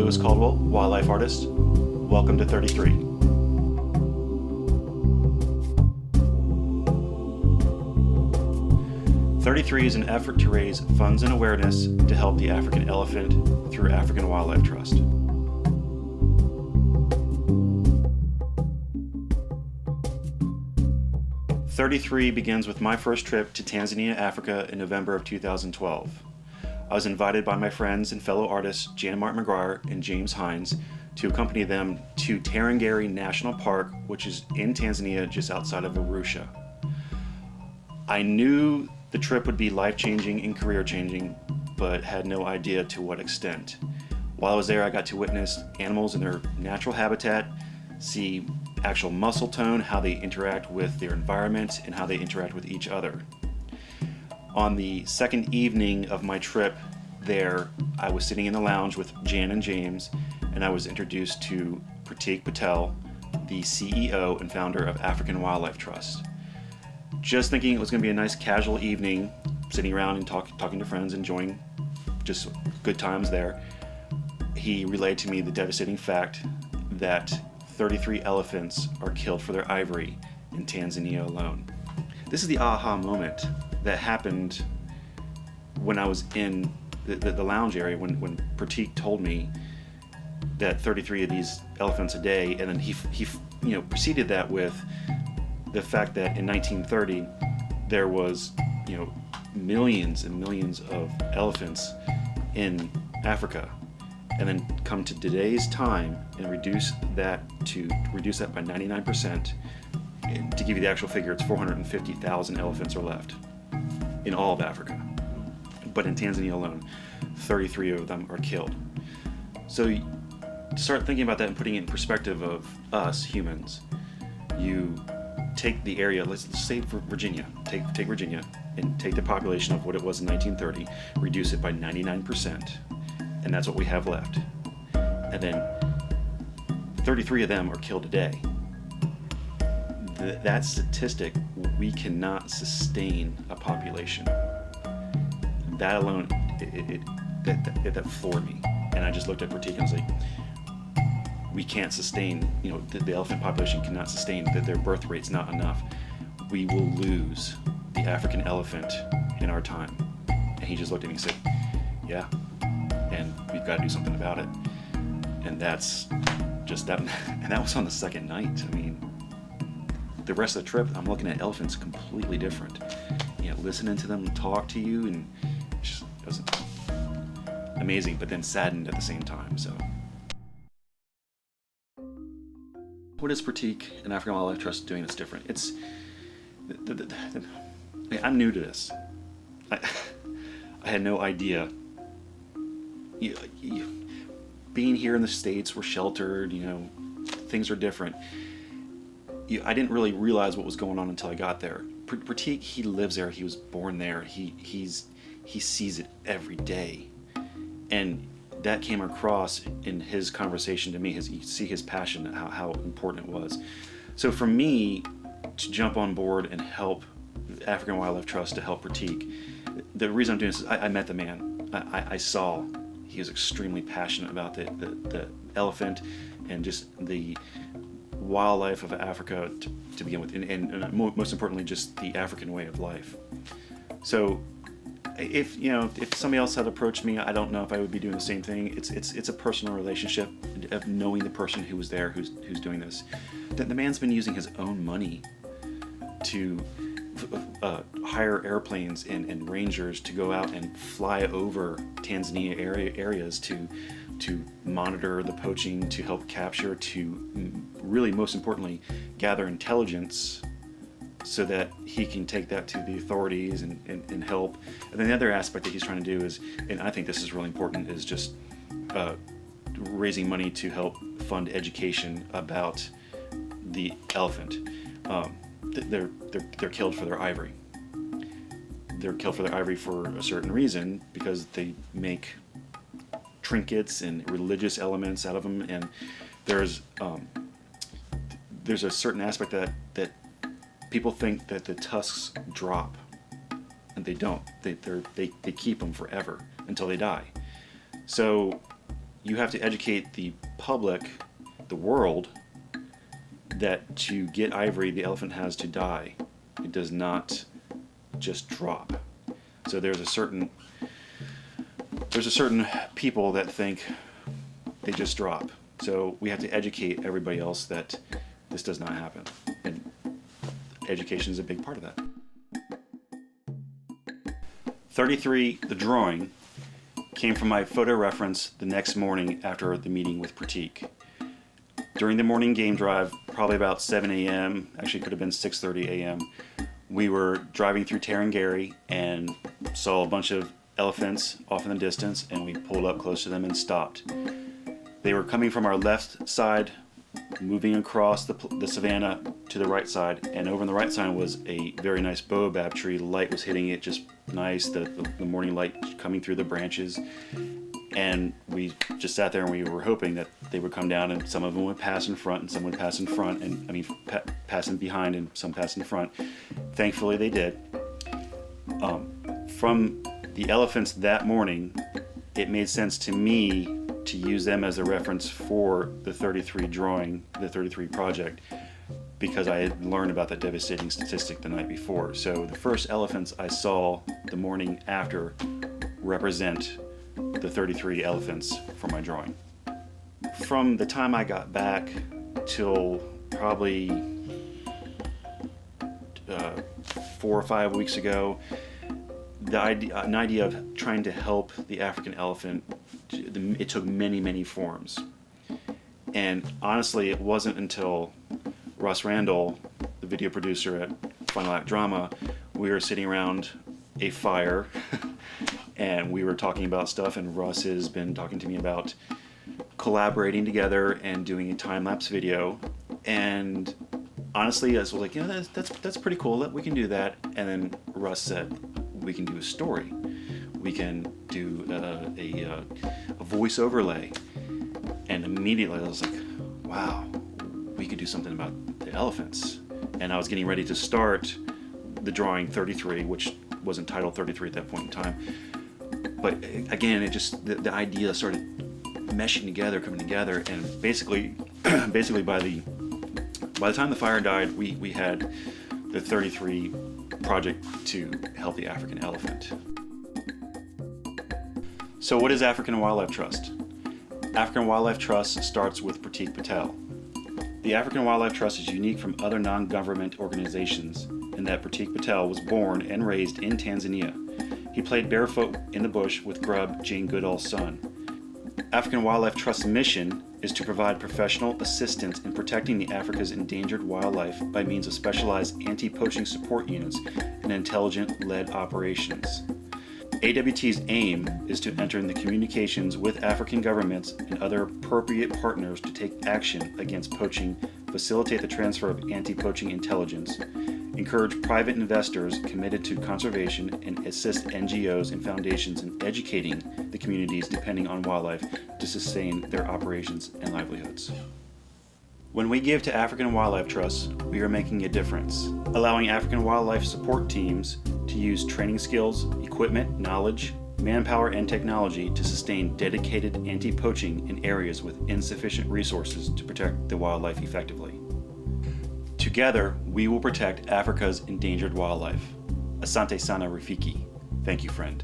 Louis Caldwell, wildlife artist. Welcome to 33. "33 is an effort to raise funds and awareness to help the African elephant through African Wildlife Trust. "33 begins with my first trip to Tanzania, Africa in November of 2012. I was invited by my friends and fellow artists Jan Martin McGuire and James Hines to accompany them to Tarangire National Park, which is in Tanzania just outside of Arusha. I knew the trip would be life-changing and career-changing, but had no idea to what extent. While I was there, I got to witness animals in their natural habitat, see actual muscle tone, how they interact with their environment, and how they interact with each other. On the second evening of my trip there, I was sitting in the lounge with Jan and James, and I was introduced to Pratik Patel, the CEO and founder of African Wildlife Trust. Just thinking it was going to be a nice casual evening, sitting around and talking to friends, enjoying just good times there, he relayed to me the devastating fact that 33 elephants are killed for their ivory in Tanzania alone. This is the aha moment that happened when I was in the lounge area when Pratik told me that 33 of these elephants a day, and then he preceded that with the fact that in 1930 there was millions and millions of elephants in Africa, and then come to today's time and reduce that by 99%. To give you the actual figure, it's 450,000 elephants are left in all of Africa. But in Tanzania alone, 33 of them are killed. So to start thinking about that and putting it in perspective of us humans, you take the area, let's say for Virginia, take Virginia and take the population of what it was in 1930, reduce it by 99%, and that's what we have left. And then 33 of them are killed a day. That statistic, we cannot sustain a population. That alone, that floored me. And I just looked at Pratik and was like, we can't sustain, the elephant population cannot sustain that their birth rate's not enough. We will lose the African elephant in our time. And he just looked at me and said, yeah, and we've got to do something about it. And that's just that, and that was on the second night. I mean, the rest of the trip, I'm looking at elephants completely different. Listening to them talk to you, and it was amazing, but then saddened at the same time. So, what is Pratik and African Wildlife Trust doing that's different? It's I'm new to this. I had no idea. Being here in the States, we're sheltered. Things are different. I didn't really realize what was going on until I got there. Pratik, he lives there. He was born there. He sees it every day, and that came across in his conversation to me. You see his passion, how important it was. So for me to jump on board and help African Wildlife Trust to help Pratik, the reason I'm doing this is I met the man. I saw he was extremely passionate about the elephant and just the wildlife of Africa to begin with, and most importantly, just the African way of life. So if somebody else had approached me, I don't know if I would be doing the same thing. It's a personal relationship of knowing the person who was there, who's doing this. The man's been using his own money to hire airplanes and rangers to go out and fly over Tanzania areas to monitor the poaching, to help capture, to really, most importantly, gather intelligence so that he can take that to the authorities and help. And then the other aspect that he's trying to do is, and I think this is really important, is just raising money to help fund education about the elephant. They're killed for their ivory. They're killed for their ivory for a certain reason, because they make trinkets and religious elements out of them, and there's a certain aspect that people think that the tusks drop, and they don't. They keep them forever until they die. So you have to educate the public, the world, that to get ivory, the elephant has to die. It does not just drop. So there's a certain people that think they just drop. So we have to educate everybody else that this does not happen. And education is a big part of that. 33, the drawing, came from my photo reference the next morning after the meeting with Pratik. During the morning game drive, probably about 7 a.m., actually it could have been 6:30 a.m., we were driving through Tarrangere and saw a bunch of elephants off in the distance, and we pulled up close to them and stopped. They were coming from our left side, moving across the savanna to the right side, and over on the right side was a very nice baobab tree. The light was hitting it just nice, the morning light coming through the branches, and we just sat there and we were hoping that they would come down, and some of them would pass in front and some would pass in front, and pass in behind and some pass in front. Thankfully they did. From the elephants that morning, it made sense to me to use them as a reference for the 33 drawing, the 33 project, because I had learned about that devastating statistic the night before. So the first elephants I saw the morning after represent the 33 elephants for my drawing. From the time I got back till probably 4 or 5 weeks ago, an idea of trying to help the African elephant, it took many forms. And honestly, it wasn't until Russ Randall, the video producer at Final Act Drama, we were sitting around a fire and we were talking about stuff, and Russ has been talking to me about collaborating together and doing a time-lapse video. And honestly, I was like, that's pretty cool, we can do that. And then Russ said, we can do a story. We can do a voice overlay. And immediately I was like, wow, we could do something about the elephants. And I was getting ready to start the drawing 33, which wasn't titled 33 at that point in time. But again, it just, the idea started meshing together, coming together, and basically by the time the fire died, we had the 33 project to help the African elephant. So what is African Wildlife Trust? African Wildlife Trust starts with Pratik Patel. The African Wildlife Trust is unique from other non-government organizations in that Pratik Patel was born and raised in Tanzania. He played barefoot in the bush with Grub, Jane Goodall's son. African Wildlife Trust's mission is to provide professional assistance in protecting the Africa's endangered wildlife by means of specialized anti-poaching support units and intelligent-led operations. AWT's aim is to enter into communications with African governments and other appropriate partners to take action against poaching, facilitate the transfer of anti-poaching intelligence, encourage private investors committed to conservation, and assist NGOs and foundations in educating the communities depending on wildlife to sustain their operations and livelihoods. When we give to African Wildlife Trust, we are making a difference, allowing African wildlife support teams to use training skills, equipment, knowledge, manpower, and technology to sustain dedicated anti-poaching in areas with insufficient resources to protect the wildlife effectively. Together, we will protect Africa's endangered wildlife. Asante sana Rafiki. Thank you, friend.